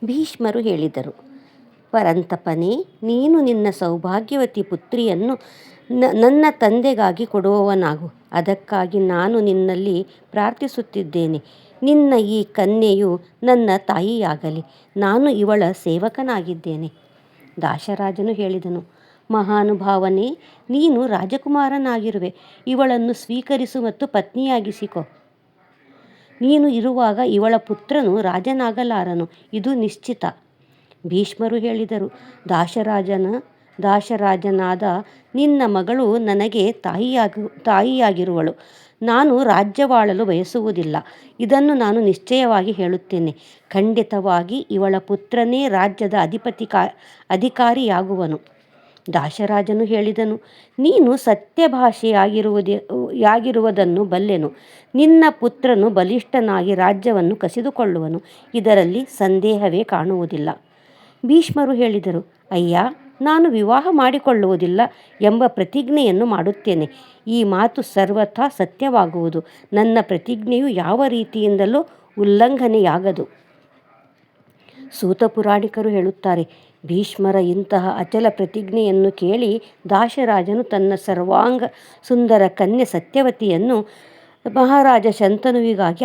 ಭೀಷ್ಮರು ಹೇಳಿದರು, ಪರಂತಪನೇ, ನೀನು ನಿನ್ನ ಸೌಭಾಗ್ಯವತಿ ಪುತ್ರಿಯನ್ನು ನನ್ನ ತಂದೆಗಾಗಿ ಕೊಡುವವನಾಗು. ಅದಕ್ಕಾಗಿ ನಾನು ನಿನ್ನಲ್ಲಿ ಪ್ರಾರ್ಥಿಸುತ್ತಿದ್ದೇನೆ. ನಿನ್ನ ಈ ಕನ್ಯೆಯು ನನ್ನ ತಾಯಿಯಾಗಲಿ. ನಾನು ಇವಳ ಸೇವಕನಾಗಿದ್ದೇನೆ. ದಾಶರಾಜನು ಹೇಳಿದನು, ಮಹಾನುಭಾವನೇ, ನೀನು ರಾಜಕುಮಾರನಾಗಿರುವೆ. ಇವಳನ್ನು ಸ್ವೀಕರಿಸು ಮತ್ತು ಪತ್ನಿಯಾಗಿಸಿಕೊ. ನೀನು ಇರುವಾಗ ಇವಳ ಪುತ್ರನು ರಾಜನಾಗಲಾರನು, ಇದು ನಿಶ್ಚಿತ. ಭೀಷ್ಮರು ಹೇಳಿದರು, ದಾಶರಾಜನಾದ ನಿನ್ನ ಮಗಳು ನನಗೆ ತಾಯಿಯಾಗಿರುವಳು. ನಾನು ರಾಜ್ಯವಾಳಲು ಬಯಸುವುದಿಲ್ಲ. ಇದನ್ನು ನಾನು ನಿಶ್ಚಯವಾಗಿ ಹೇಳುತ್ತೇನೆ. ಖಂಡಿತವಾಗಿ ಇವಳ ಪುತ್ರನೇ ರಾಜ್ಯದ ಅಧಿಕಾರಿಯಾಗುವನು. ದಾಶರಾಜನು ಹೇಳಿದನು, ನೀನು ಸತ್ಯಭಾಷೆಯಾಗಿರುವುದನ್ನು ಬಲ್ಲೆನು. ನಿನ್ನ ಪುತ್ರನು ಬಲಿಷ್ಠನಾಗಿ ರಾಜ್ಯವನ್ನು ಕಸಿದುಕೊಳ್ಳುವನು, ಇದರಲ್ಲಿ ಸಂದೇಹವೇ ಕಾಣುವುದಿಲ್ಲ. ಭೀಷ್ಮರು ಹೇಳಿದರು, ಅಯ್ಯ, ನಾನು ವಿವಾಹ ಮಾಡಿಕೊಳ್ಳುವುದಿಲ್ಲ ಎಂಬ ಪ್ರತಿಜ್ಞೆಯನ್ನು ಮಾಡುತ್ತೇನೆ. ಈ ಮಾತು ಸರ್ವಥಾ ಸತ್ಯವಾಗುವುದು. ನನ್ನ ಪ್ರತಿಜ್ಞೆಯು ಯಾವ ರೀತಿಯಿಂದಲೂ ಉಲ್ಲಂಘನೆಯಾಗದು. ಸೂತ ಪುರಾಣಿಕರು ಹೇಳುತ್ತಾರೆ, ಭೀಷ್ಮರ ಇಂತಹ ಅಚಲ ಪ್ರತಿಜ್ಞೆಯನ್ನು ಕೇಳಿ ದಾಶರಾಜನು ತನ್ನ ಸರ್ವಾಂಗ ಸುಂದರ ಕನ್ಯೆ ಸತ್ಯವತಿಯನ್ನು ಮಹಾರಾಜ ಶಂತನುವಿಗಾಗಿ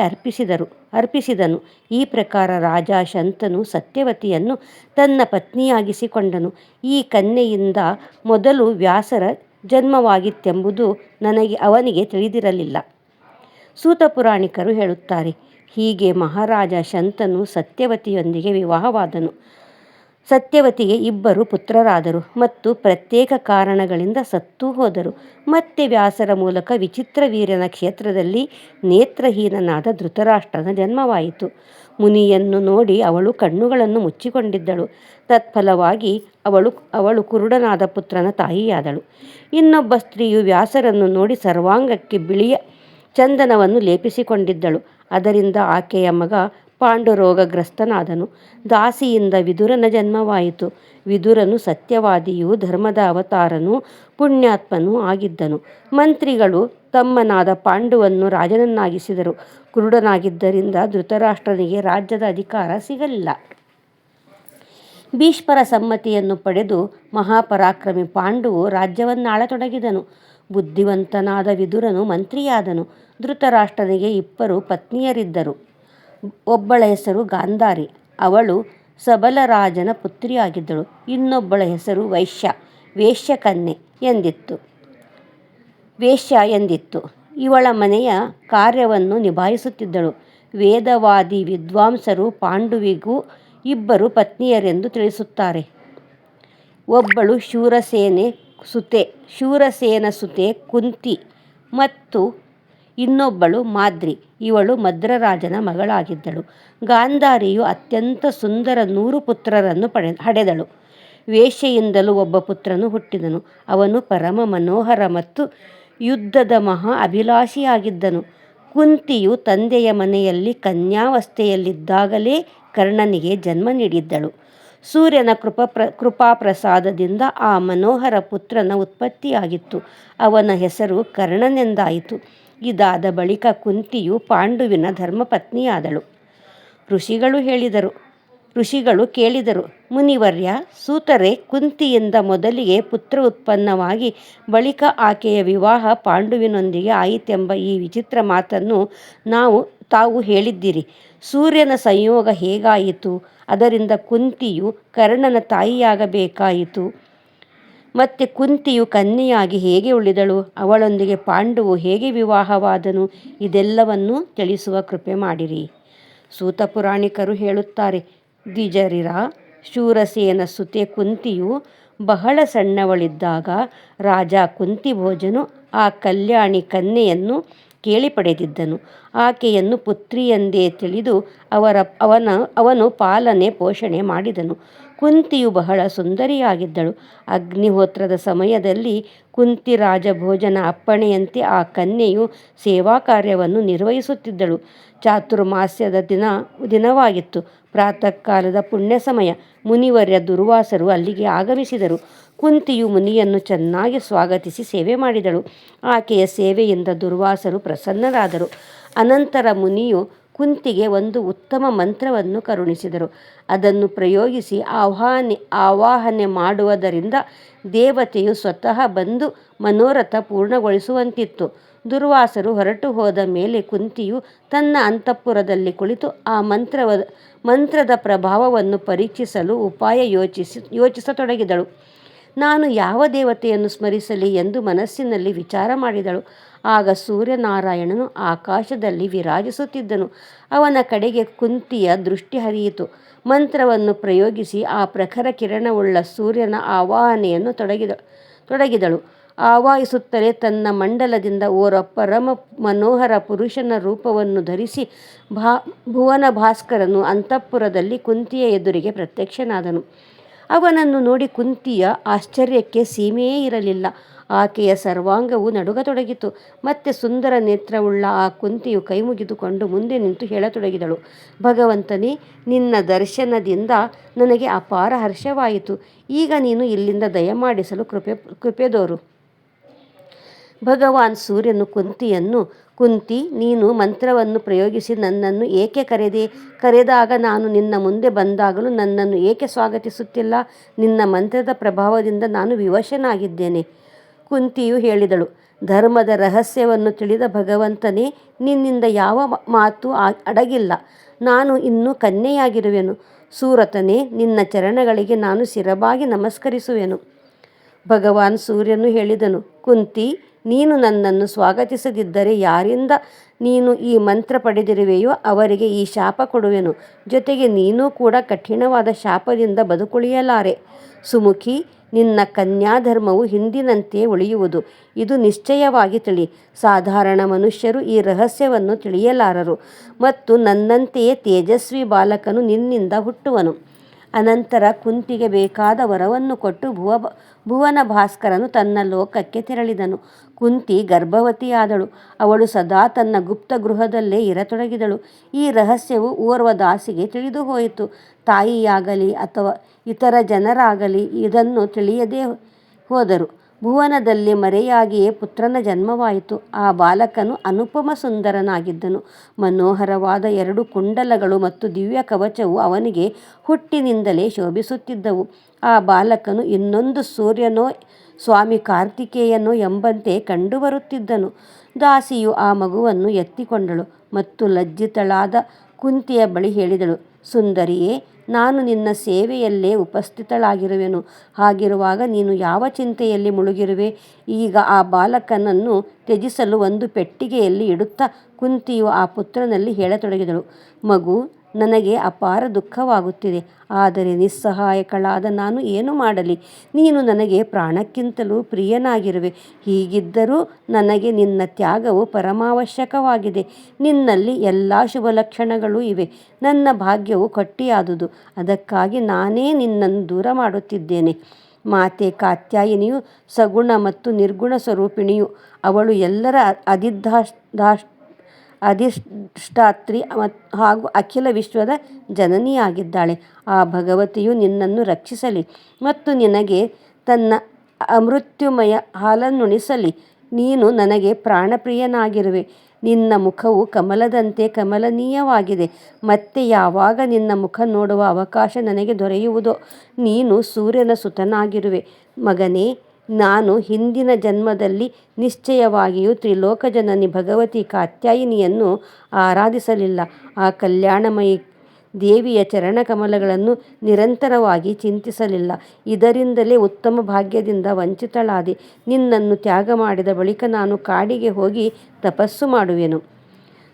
ಅರ್ಪಿಸಿದನು. ಈ ಪ್ರಕಾರ ರಾಜ ಶಂತನು ಸತ್ಯವತಿಯನ್ನು ತನ್ನ ಪತ್ನಿಯಾಗಿಸಿಕೊಂಡನು. ಈ ಕನ್ಯೆಯಿಂದ ಮೊದಲು ವ್ಯಾಸರ ಜನ್ಮವಾಗಿತ್ತೆಂಬುದು ಅವನಿಗೆ ತಿಳಿದಿರಲಿಲ್ಲ. ಸೂತ ಪುರಾಣಿಕರು ಹೇಳುತ್ತಾರೆ, ಹೀಗೆ ಮಹಾರಾಜ ಶಂತನು ಸತ್ಯವತಿಯೊಂದಿಗೆ ವಿವಾಹವಾದನು. ಸತ್ಯವತಿಗೆ 2 ಪುತ್ರರಾದರು ಮತ್ತು ಪ್ರತ್ಯೇಕ ಕಾರಣಗಳಿಂದ ಸತ್ತೂ ಹೋದರು. ಮತ್ತೆ ವ್ಯಾಸರ ಮೂಲಕ ವಿಚಿತ್ರವೀರ್ಯನ ಕ್ಷೇತ್ರದಲ್ಲಿ ನೇತ್ರಹೀನನಾದ ಧೃತರಾಷ್ಟ್ರನ ಜನ್ಮವಾಯಿತು. ಮುನಿಯನ್ನು ನೋಡಿ ಅವಳು ಕಣ್ಣುಗಳನ್ನು ಮುಚ್ಚಿಕೊಂಡಿದ್ದಳು. ತತ್ಫಲವಾಗಿ ಅವಳು ಕುರುಡನಾದ ಪುತ್ರನ ತಾಯಿಯಾದಳು. ಇನ್ನೊಬ್ಬ ಸ್ತ್ರೀಯು ವ್ಯಾಸರನ್ನು ನೋಡಿ ಸರ್ವಾಂಗಕ್ಕೆ ಬಿಳಿಯ ಚಂದನವನ್ನು ಲೇಪಿಸಿಕೊಂಡಿದ್ದಳು. ಅದರಿಂದ ಆಕೆಯ ಮಗ ಪಾಂಡುರೋಗಗ್ರಸ್ತನಾದನು. ದಾಸಿಯಿಂದ ವಿದುರನ ಜನ್ಮವಾಯಿತು. ವಿದುರನು ಸತ್ಯವಾದಿಯೂ ಧರ್ಮದ ಅವತಾರನೂ ಪುಣ್ಯಾತ್ಮನೂ ಆಗಿದ್ದನು. ಮಂತ್ರಿಗಳು ತಮ್ಮನಾದ ಪಾಂಡುವನ್ನು ರಾಜನನ್ನಾಗಿಸಿದರು. ಕುರುಡನಾಗಿದ್ದರಿಂದ ಧೃತರಾಷ್ಟ್ರನಿಗೆ ರಾಜ್ಯದ ಅಧಿಕಾರ ಸಿಗಲಿಲ್ಲ. ಭೀಷ್ಮರ ಸಮ್ಮತಿಯನ್ನು ಪಡೆದು ಮಹಾಪರಾಕ್ರಮಿ ಪಾಂಡುವು ರಾಜ್ಯವನ್ನಾಳತೊಡಗಿದನು. ಬುದ್ಧಿವಂತನಾದ ವಿದುರನು ಮಂತ್ರಿಯಾದನು. ಧೃತರಾಷ್ಟ್ರನಿಗೆ 2 ಪತ್ನಿಯರಿದ್ದರು. ಒಬ್ಬಳ ಹೆಸರು ಗಾಂಧಾರಿ, ಅವಳು ಸಬಲರಾಜನ ಪುತ್ರಿಯಾಗಿದ್ದಳು. ಇನ್ನೊಬ್ಬಳ ಹೆಸರು ವೇಶ್ಯ ಎಂದಿತ್ತು. ಇವಳ ಮನೆಯ ಕಾರ್ಯವನ್ನು ನಿಭಾಯಿಸುತ್ತಿದ್ದಳು. ವೇದವಾದಿ ವಿದ್ವಾಂಸರು ಪಾಂಡುವಿಗೂ 2 ಪತ್ನಿಯರೆಂದು ತಿಳಿಸುತ್ತಾರೆ. ಒಬ್ಬಳು ಶೂರಸೇನ ಸುತೆ ಕುಂತಿ ಮತ್ತು ಇನ್ನೊಬ್ಬಳು ಮಾದ್ರಿ. ಇವಳು ಮದ್ರರಾಜನ ಮಗಳಾಗಿದ್ದಳು. ಗಾಂಧಾರಿಯು ಅತ್ಯಂತ ಸುಂದರ 100 ಪುತ್ರರನ್ನು ಹಡೆದಳು. ವೇಶ್ಯೆಯಿಂದಲೂ ಒಬ್ಬ ಪುತ್ರನು ಹುಟ್ಟಿದನು. ಅವನು ಪರಮ ಮನೋಹರ ಮತ್ತು ಯುದ್ಧದ ಮಹಾ ಅಭಿಲಾಷಿಯಾಗಿದ್ದನು. ಕುಂತಿಯು ತಂದೆಯ ಮನೆಯಲ್ಲಿ ಕನ್ಯಾವಸ್ಥೆಯಲ್ಲಿದ್ದಾಗಲೇ ಕರ್ಣನಿಗೆ ಜನ್ಮ ನೀಡಿದ್ದಳು. ಸೂರ್ಯನ ಕೃಪಾಪ್ರಸಾದದಿಂದ ಆ ಮನೋಹರ ಪುತ್ರನ ಉತ್ಪತ್ತಿಯಾಗಿತ್ತು. ಅವನ ಹೆಸರು ಕರ್ಣನೆಂದಾಯಿತು. ಇದಾದ ಬಳಿಕ ಕುಂತಿಯು ಪಾಂಡುವಿನ ಧರ್ಮಪತ್ನಿಯಾದಳು. ಋಷಿಗಳು ಕೇಳಿದರು, ಮುನಿವರ್ಯ, ಸೂತರೆ, ಕುಂತಿಯಿಂದ ಮೊದಲಿಗೆ ಪುತ್ರ ಉತ್ಪನ್ನವಾಗಿ ಬಳಿಕ ಆಕೆಯ ವಿವಾಹ ಪಾಂಡುವಿನೊಂದಿಗೆ ಆಯಿತೆಂಬ ಈ ವಿಚಿತ್ರ ಮಾತನ್ನು ತಾವು ಹೇಳಿದ್ದೀರಿ. ಸೂರ್ಯನ ಸಂಯೋಗ ಹೇಗಾಯಿತು? ಅದರಿಂದ ಕುಂತಿಯು ಕರ್ಣನ ತಾಯಿಯಾಗಬೇಕಾಯಿತು. ಮತ್ತೆ ಕುಂತಿಯು ಕನ್ಯೆಯಾಗಿ ಹೇಗೆ ಉಳಿದಳು? ಅವಳೊಂದಿಗೆ ಪಾಂಡುವು ಹೇಗೆ ವಿವಾಹವಾದನು? ಇದೆಲ್ಲವನ್ನೂ ತಿಳಿಸುವ ಕೃಪೆ ಮಾಡಿರಿ. ಸೂತ ಪುರಾಣಿಕರು ಹೇಳುತ್ತಾರೆ, ದ್ವಿಜರಿರ ಶೂರಸೇನ ಸುತೆ ಕುಂತಿಯು ಬಹಳ ಸಣ್ಣವಳಿದ್ದಾಗ ರಾಜ ಕುಂತಿಭೋಜನು ಆ ಕಲ್ಯಾಣಿ ಕನ್ಯೆಯನ್ನು ಕೇಳಿ ಪಡೆದಿದ್ದನು. ಆಕೆಯನ್ನು ಪುತ್ರಿಯೆಂದೇ ತಿಳಿದು ಅವನು ಪಾಲನೆ ಪೋಷಣೆ ಮಾಡಿದನು. ಕುಂತಿಯು ಬಹಳ ಸುಂದರಿಯಾಗಿದ್ದಳು. ಅಗ್ನಿಹೋತ್ರದ ಸಮಯದಲ್ಲಿ ಕುಂತಿ ರಾಜಭೋಜನ ಅಪ್ಪಣೆಯಂತೆ ಆ ಕನ್ಯೆಯು ಸೇವಾ ಕಾರ್ಯವನ್ನು ನಿರ್ವಹಿಸುತ್ತಿದ್ದಳು. ಚಾತುರ್ಮಾಸ್ಯದ ದಿನವಾಗಿತ್ತು. ಪ್ರಾತಃ ಕಾಲದ ಪುಣ್ಯ ಸಮಯ. ಮುನಿವರ್ಯ ದುರ್ವಾಸರು ಅಲ್ಲಿಗೆ ಆಗಮಿಸಿದರು. ಕುಂತಿಯು ಮುನಿಯನ್ನು ಚೆನ್ನಾಗಿ ಸ್ವಾಗತಿಸಿ ಸೇವೆ ಮಾಡಿದಳು. ಆಕೆಯ ಸೇವೆಯಿಂದ ದುರ್ವಾಸರು ಪ್ರಸನ್ನರಾದರು. ಅನಂತರ ಮುನಿಯು ಕುಂತಿಗೆ ಒಂದು ಉತ್ತಮ ಮಂತ್ರವನ್ನು ಕರುಣಿಸಿದರು. ಅದನ್ನು ಪ್ರಯೋಗಿಸಿ ಆವಾಹನೆ ಮಾಡುವುದರಿಂದ ದೇವತೆಯು ಸ್ವತಃ ಬಂದು ಮನೋರಥ ಪೂರ್ಣಗೊಳಿಸುವಂತಿತ್ತು. ದುರ್ವಾಸರು ಹೊರಟು ಹೋದ ಮೇಲೆ ಕುಂತಿಯು ತನ್ನ ಅಂತಃಪುರದಲ್ಲಿ ಕುಳಿತು ಆ ಮಂತ್ರದ ಪ್ರಭಾವವನ್ನು ಪರೀಕ್ಷಿಸಲು ಉಪಾಯ ಯೋಚಿಸತೊಡಗಿದಳು. ನಾನು ಯಾವ ದೇವತೆಯನ್ನು ಸ್ಮರಿಸಲಿ ಎಂದು ಮನಸ್ಸಿನಲ್ಲಿ ವಿಚಾರ ಮಾಡಿದಳು. ಆಗ ಸೂರ್ಯನಾರಾಯಣನು ಆಕಾಶದಲ್ಲಿ ವಿರಾಜಿಸುತ್ತಿದ್ದನು. ಅವನ ಕಡೆಗೆ ಕುಂತಿಯ ದೃಷ್ಟಿ ಹರಿಯಿತು. ಮಂತ್ರವನ್ನು ಪ್ರಯೋಗಿಸಿ ಆ ಪ್ರಖರ ಕಿರಣವುಳ್ಳ ಸೂರ್ಯನ ಆವಾಹನೆಯನ್ನು ತೊಡಗಿದಳು. ಆವಾಹಿಸುತ್ತಲೇ ತನ್ನ ಮಂಡಲದಿಂದ ಓರ್ವ ಪರಮ ಮನೋಹರ ಪುರುಷನ ರೂಪವನ್ನು ಧರಿಸಿ ಭುವನ ಭಾಸ್ಕರನು ಅಂತಃಪುರದಲ್ಲಿ ಕುಂತಿಯ ಎದುರಿಗೆ ಪ್ರತ್ಯಕ್ಷನಾದನು. ಅವನನ್ನು ನೋಡಿ ಕುಂತಿಯ ಆಶ್ಚರ್ಯಕ್ಕೆ ಸೀಮೆಯೇ ಇರಲಿಲ್ಲ. ಆಕೆಯ ಸರ್ವಾಂಗವು ನಡುಗತೊಡಗಿತು. ಮತ್ತೆ ಸುಂದರ ನೇತ್ರವುಳ್ಳ ಆ ಕುಂತಿಯು ಕೈಮುಗಿದುಕೊಂಡು ಮುಂದೆ ನಿಂತು ಹೇಳತೊಡಗಿದಳು, ಭಗವಂತನೇ, ನಿನ್ನ ದರ್ಶನದಿಂದ ನನಗೆ ಅಪಾರ ಹರ್ಷವಾಯಿತು. ಈಗ ನೀನು ಇಲ್ಲಿಂದ ದಯಮಾಡಿಸಲು ಕೃಪೆದೋರು. ಭಗವಾನ್ ಸೂರ್ಯನು ಕುಂತಿಯನ್ನು, ಕುಂತಿ, ನೀನು ಮಂತ್ರವನ್ನು ಪ್ರಯೋಗಿಸಿ ನನ್ನನ್ನು ಏಕೆ ಕರೆದಾಗ ನಾನು ನಿನ್ನ ಮುಂದೆ ಬಂದಾಗಲೂ ನನ್ನನ್ನು ಏಕೆ ಸ್ವಾಗತಿಸುತ್ತಿಲ್ಲ? ನಿನ್ನ ಮಂತ್ರದ ಪ್ರಭಾವದಿಂದ ನಾನು ವಿವಶನಾಗಿದ್ದೇನೆ. ಕುಂತಿಯು ಹೇಳಿದಳು, ಧರ್ಮದ ರಹಸ್ಯವನ್ನು ತಿಳಿದ ಭಗವಂತನೇ, ನಿನ್ನಿಂದ ಯಾವ ಮಾತು ಅಡಗಿಲ್ಲ. ನಾನು ಇನ್ನೂ ಕನ್ಯೆಯಾಗಿರುವೆನು. ಸೂರತನೇ, ನಿನ್ನ ಚರಣಗಳಿಗೆ ನಾನು ಶಿರಬಾಗಿ ನಮಸ್ಕರಿಸುವೆನು. ಭಗವಾನ್ ಸೂರ್ಯನು ಹೇಳಿದನು, ಕುಂತಿ, ನೀನು ನನ್ನನ್ನು ಸ್ವಾಗತಿಸದಿದ್ದರೆ ಯಾರಿಂದ ನೀನು ಈ ಮಂತ್ರ ಪಡೆದಿರುವೆಯೋ ಅವರಿಗೆ ಈ ಶಾಪ ಕೊಡುವೆನು. ಜೊತೆಗೆ ನೀನೂ ಕೂಡ ಕಠಿಣವಾದ ಶಾಪದಿಂದ ಬದುಕುಳಿಯಲಾರೆ. ಸುಮುಖಿ, ನಿನ್ನ ಕನ್ಯಾಧರ್ಮವು ಹಿಂದಿನಂತೆಯೇ ಉಳಿಯುವುದು. ಇದು ನಿಶ್ಚಯವಾಗಿ ತಿಳಿ. ಸಾಧಾರಣ ಮನುಷ್ಯರು ಈ ರಹಸ್ಯವನ್ನು ತಿಳಿಯಲಾರರು ಮತ್ತು ನನ್ನಂತೆಯೇ ತೇಜಸ್ವಿ ಬಾಲಕನು ನಿನ್ನಿಂದ ಹುಟ್ಟುವನು. ಅನಂತರ ಕುಂತಿಗೆ ಬೇಕಾದ ವರವನ್ನು ಕೊಟ್ಟು ಭುವನ ಭಾಸ್ಕರನು ತನ್ನ ಲೋಕಕ್ಕೆ ತೆರಳಿದನು. ಕುಂತಿ ಗರ್ಭವತಿಯಾದಳು. ಅವಳು ಸದಾ ತನ್ನ ಗುಪ್ತ ಗೃಹದಲ್ಲೇ ಇರತೊಡಗಿದಳು. ಈ ರಹಸ್ಯವು ಓರ್ವ ದಾಸಿಗೆ ತಿಳಿದು ಹೋಯಿತು. ತಾಯಿಯಾಗಲಿ ಅಥವಾ ಇತರ ಜನರಾಗಲಿ ಇದನ್ನು ತಿಳಿಯದೇ ಹೋದರು. ಭುವನದಲ್ಲಿ ಮರೆಯಾಗಿಯೇ ಪುತ್ರನ ಜನ್ಮವಾಯಿತು. ಆ ಬಾಲಕನು ಅನುಪಮ ಸುಂದರನಾಗಿದ್ದನು. ಮನೋಹರವಾದ 2 ಕುಂಡಲಗಳು ಮತ್ತು ದಿವ್ಯ ಕವಚವು ಅವನಿಗೆ ಹುಟ್ಟಿನಿಂದಲೇ ಶೋಭಿಸುತ್ತಿದ್ದವು. ಆ ಬಾಲಕನು ಇನ್ನೊಂದು ಸೂರ್ಯನೋ ಸ್ವಾಮಿ ಕಾರ್ತಿಕೇಯನೋ ಎಂಬಂತೆ ಕಂಡುಬರುತ್ತಿದ್ದನು. ದಾಸಿಯು ಆ ಮಗುವನ್ನು ಎತ್ತಿಕೊಂಡಳು ಮತ್ತು ಲಜ್ಜಿತಳಾದ ಕುಂತಿಯ ಬಳಿ ಹೇಳಿದಳು, ಸುಂದರಿಯೇ, ನಾನು ನಿನ್ನ ಸೇವೆಯಲ್ಲೇ ಉಪಸ್ಥಿತಳಾಗಿರುವೆನು. ಹಾಗಿರುವಾಗ ನೀನು ಯಾವ ಚಿಂತೆಯಲ್ಲಿ ಮುಳುಗಿರುವೆ? ಈಗ ಆ ಬಾಲಕನನ್ನು ತ್ಯಜಿಸಲು ಒಂದು ಪೆಟ್ಟಿಗೆಯಲ್ಲಿ ಇಡುತ್ತಾ ಕುಂತಿಯು ಆ ಪುತ್ರನಲ್ಲಿ ಹೇಳತೊಡಗಿದಳು, ಮಗು, ನನಗೆ ಅಪಾರ ದುಃಖವಾಗುತ್ತಿದೆ. ಆದರೆ ನಿಸ್ಸಹಾಯಕಳಾದ ನಾನು ಏನು ಮಾಡಲಿ? ನೀನು ನನಗೆ ಪ್ರಾಣಕ್ಕಿಂತಲೂ ಪ್ರಿಯನಾಗಿರುವೆ. ಹೀಗಿದ್ದರೂ ನನಗೆ ನಿನ್ನ ತ್ಯಾಗವು ಪರಮಾವಶ್ಯಕವಾಗಿದೆ. ನಿನ್ನಲ್ಲಿ ಎಲ್ಲ ಶುಭ ಲಕ್ಷಣಗಳೂ ಇವೆ. ನನ್ನ ಭಾಗ್ಯವು ಗಟ್ಟಿಯಾದುದು. ಅದಕ್ಕಾಗಿ ನಾನೇ ನಿನ್ನನ್ನು ದೂರ ಮಾಡುತ್ತಿದ್ದೇನೆ. ಮಾತೆ ಕಾತ್ಯಾಯಿನಿಯು ಸಗುಣ ಮತ್ತು ನಿರ್ಗುಣ ಸ್ವರೂಪಿಣಿಯು. ಅವಳು ಎಲ್ಲರ ಅಧಿಷ್ಠಾತ್ರಿ ಹಾಗೂ ಅಖಿಲ ವಿಶ್ವದ ಜನನಿಯಾಗಿದ್ದಾಳೆ. ಆ ಭಗವತಿಯು ನಿನ್ನನ್ನು ರಕ್ಷಿಸಲಿ ಮತ್ತು ನಿನಗೆ ತನ್ನ ಅಮೃತ್ಯುಮಯ ಹಾಲನ್ನುಣಿಸಲಿ. ನೀನು ನನಗೆ ಪ್ರಾಣಪ್ರಿಯನಾಗಿರುವೆ. ನಿನ್ನ ಮುಖವು ಕಮಲದಂತೆ ಕಮಲನೀಯವಾಗಿದೆ. ಮತ್ತೆ ಯಾವಾಗ ನಿನ್ನ ಮುಖ ನೋಡುವ ಅವಕಾಶ ನನಗೆ ದೊರೆಯುವುದೋ? ನೀನು ಸೂರ್ಯನ ಸುತನಾಗಿರುವೆ. ಮಗನೇ, ನಾನು ಹಿಂದಿನ ಜನ್ಮದಲ್ಲಿ ನಿಶ್ಚಯವಾಗಿಯೂ ತ್ರಿಲೋಕಜನನಿ ಭಗವತಿ ಕಾತ್ಯಾಯಿನಿಯನ್ನು ಆರಾಧಿಸಲಿಲ್ಲ. ಆ ಕಲ್ಯಾಣಮಯಿ ದೇವಿಯ ಚರಣಕಮಲಗಳನ್ನು ನಿರಂತರವಾಗಿ ಚಿಂತಿಸಲಿಲ್ಲ. ಇದರಿಂದಲೇ ಉತ್ತಮ ಭಾಗ್ಯದಿಂದ ವಂಚಿತಳಾದೆ. ನಿನ್ನನ್ನು ತ್ಯಾಗ ಮಾಡಿದ ಬಳಿಕ ನಾನು ಕಾಡಿಗೆ ಹೋಗಿ ತಪಸ್ಸು ಮಾಡುವೆನು.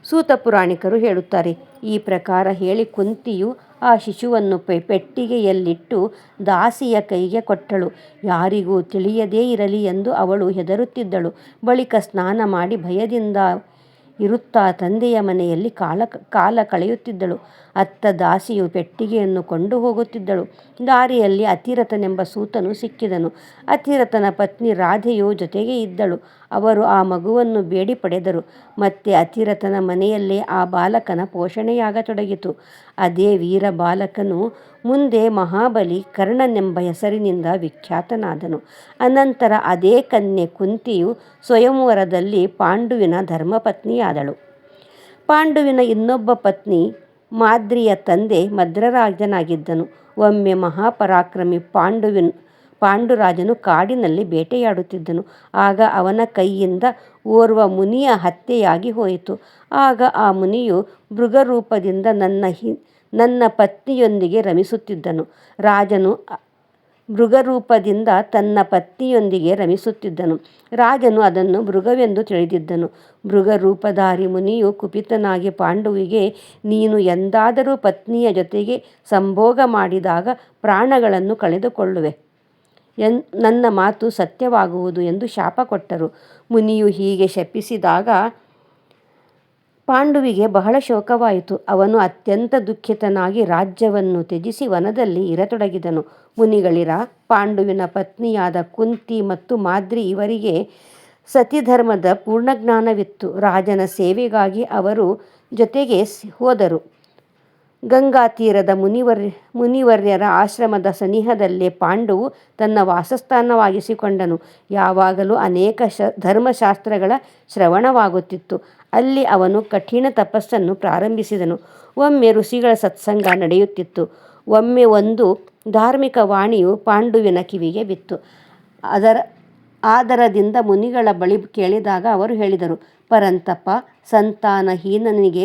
ಸೂತ ಪುರಾಣಿಕರು ಹೇಳುತ್ತಾರೆ. ಈ ಪ್ರಕಾರ ಹೇಳಿ ಕುಂತಿಯು ಆ ಶಿಶುವನ್ನು ಪೆಟ್ಟಿಗೆಯಲ್ಲಿಟ್ಟು ದಾಸಿಯ ಕೈಗೆ ಕೊಟ್ಟಳು. ಯಾರಿಗೂ ತಿಳಿಯದೇ ಇರಲಿ ಎಂದು ಅವಳು ಹೆದರುತ್ತಿದ್ದಳು. ಬಳಿಕ ಸ್ನಾನ ಮಾಡಿ ಭಯದಿಂದ ಇರುತ್ತಾ ತಂದೆಯ ಮನೆಯಲ್ಲಿ ಕಾಲ ಕಳೆಯುತ್ತಿದ್ದಳು. ಅತ್ತ ದಾಸಿಯು ಪೆಟ್ಟಿಗೆಯನ್ನು ಕೊಂಡು ಹೋಗುತ್ತಿದ್ದಳು. ದಾರಿಯಲ್ಲಿ ಅತಿರಥನೆಂಬ ಸೂತನು ಸಿಕ್ಕಿದನು. ಅತಿರಥನ ಪತ್ನಿ ರಾಧೆಯು ಜೊತೆಗೆ ಇದ್ದಳು. ಅವರು ಆ ಮಗುವನ್ನು ಬೇಡಿ ಪಡೆದರು. ಮತ್ತೆ ಅತಿರಥನ ಮನೆಯಲ್ಲೇ ಆ ಬಾಲಕನ ಪೋಷಣೆಯಾಗತೊಡಗಿತು. ಅದೇ ವೀರ ಬಾಲಕನು ಮುಂದೆ ಮಹಾಬಲಿ ಕರ್ಣನೆಂಬ ಹೆಸರಿನಿಂದ ವಿಖ್ಯಾತನಾದನು. ಅನಂತರ ಅದೇ ಕನ್ಯೆ ಕುಂತಿಯು ಸ್ವಯಂವರದಲ್ಲಿ ಪಾಂಡುವಿನ ಧರ್ಮಪತ್ನಿಯಾದಳು. ಪಾಂಡುವಿನ ಇನ್ನೊಬ್ಬ ಪತ್ನಿ ಮಾದ್ರಿಯ ತಂದೆ ಮದ್ರರಾಜನಾಗಿದ್ದನು. ಒಮ್ಮೆ ಮಹಾಪರಾಕ್ರಮಿ ಪಾಂಡುರಾಜನು ಕಾಡಿನಲ್ಲಿ ಬೇಟೆಯಾಡುತ್ತಿದ್ದನು. ಆಗ ಅವನ ಕೈಯಿಂದ ಓರ್ವ ಮುನಿಯ ಹತ್ಯೆಯಾಗಿ ಹೋಯಿತು. ಆಗ ಆ ಮುನಿಯು ಮೃಗರೂಪದಿಂದ ನನ್ನ ಪತ್ನಿಯೊಂದಿಗೆ ರಮಿಸುತ್ತಿದ್ದನು. ರಾಜನು ಮೃಗರೂಪದಿಂದ ತನ್ನ ಪತ್ನಿಯೊಂದಿಗೆ ರಮಿಸುತ್ತಿದ್ದನು. ರಾಜನು ಅದನ್ನು ಮೃಗವೆಂದು ತಿಳಿದಿದ್ದನು. ಮೃಗರೂಪಧಾರಿ ಮುನಿಯು ಕುಪಿತನಾಗಿ ಪಾಂಡುವಿಗೆ, ನೀನು ಎಂದಾದರೂ ಪತ್ನಿಯ ಜೊತೆಗೆ ಸಂಭೋಗ ಮಾಡಿದಾಗ ಪ್ರಾಣಗಳನ್ನು ಕಳೆದುಕೊಳ್ಳುವೆ. ನನ್ನ ಮಾತು ಸತ್ಯವಾಗುವುದು ಎಂದು ಶಾಪ ಕೊಟ್ಟರು. ಮುನಿಯು ಹೀಗೆ ಶಪಿಸಿದಾಗ ಪಾಂಡುವಿಗೆ ಬಹಳ ಶೋಕವಾಯಿತು. ಅವನು ಅತ್ಯಂತ ದುಃಖಿತನಾಗಿ ರಾಜ್ಯವನ್ನು ತ್ಯಜಿಸಿ ವನದಲ್ಲಿ ಇರತೊಡಗಿದನು. ಮುನಿಗಳಿರ ಪಾಂಡುವಿನ ಪತ್ನಿಯಾದ ಕುಂತಿ ಮತ್ತು ಮಾದ್ರಿ ಇವರಿಗೆ ಸತಿಧರ್ಮದ ಪೂರ್ಣಜ್ಞಾನವಿತ್ತು. ರಾಜನ ಸೇವೆಗಾಗಿ ಅವರು ಜೊತೆಗೆ ಹೋದರು. ಗಂಗಾ ತೀರದ ಮುನಿವರ್ಯರ ಆಶ್ರಮದ ಸನಿಹದಲ್ಲೇ ಪಾಂಡುವು ತನ್ನ ವಾಸಸ್ಥಾನವಾಗಿಸಿಕೊಂಡನು. ಯಾವಾಗಲೂ ಅನೇಕ ಧರ್ಮಶಾಸ್ತ್ರಗಳ ಶ್ರವಣವಾಗುತ್ತಿತ್ತು. ಅಲ್ಲಿ ಅವನು ಕಠಿಣ ತಪಸ್ಸನ್ನು ಪ್ರಾರಂಭಿಸಿದನು. ಒಮ್ಮೆ ಋಷಿಗಳ ಸತ್ಸಂಗ ನಡೆಯುತ್ತಿತ್ತು. ಒಮ್ಮೆ ಒಂದು ಧಾರ್ಮಿಕ ವಾಣಿಯು ಪಾಂಡುವಿನ ಕಿವಿಗೆ ಬಿತ್ತು. ಆದರದಿಂದ ಮುನಿಗಳ ಬಳಿ ಕೇಳಿದಾಗ ಅವರು ಹೇಳಿದರು, ಪರಂತಪ, ಸಂತಾನಹೀನನಿಗೆ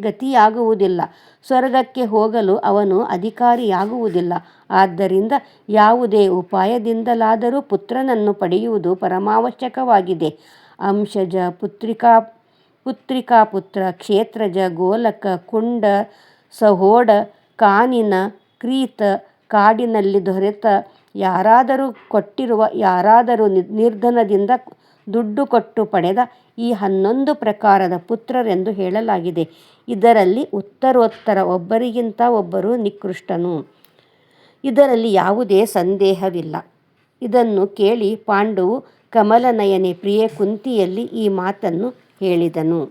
ಗತಿಯಾಗುವುದಿಲ್ಲ. ಸ್ವರ್ಗಕ್ಕೆ ಹೋಗಲು ಅವನು ಅಧಿಕಾರಿಯಾಗುವುದಿಲ್ಲ. ಆದ್ದರಿಂದ ಯಾವುದೇ ಉಪಾಯದಿಂದಲಾದರೂ ಪುತ್ರನನ್ನು ಪಡೆಯುವುದು ಪರಮಾವಶ್ಯಕವಾಗಿದೆ. ಅಂಶಜ, ಪುತ್ರಿಕಾಪುತ್ರ, ಕ್ಷೇತ್ರಜ, ಗೋಲಕ, ಕುಂಡ, ಸಹೋಡ, ಕಾನಿನ, ಕ್ರೀತ, ಕಾಡಿನಲ್ಲಿ ದೊರೆತ ಯಾರಾದರೂ ನಿರ್ಧನದಿಂದ ದುಡ್ಡು ಕೊಟ್ಟು ಪಡೆದ ಈ 11 ಪ್ರಕಾರದ ಪುತ್ರರೆಂದು ಹೇಳಲಾಗಿದೆ. ಇದರಲ್ಲಿ ಉತ್ತರೋತ್ತರ ಒಬ್ಬರಿಗಿಂತ ಒಬ್ಬರು ನಿಕೃಷ್ಟನು. ಇದರಲ್ಲಿ ಯಾವುದೇ ಸಂದೇಹವಿಲ್ಲ. ಇದನ್ನು ಕೇಳಿ ಪಾಂಡುವು ಕಮಲನಯನೆ ಪ್ರಿಯೆ ಕುಂತಿಯಲ್ಲಿ ಈ ಮಾತನ್ನು ಹೇಳಿದನು.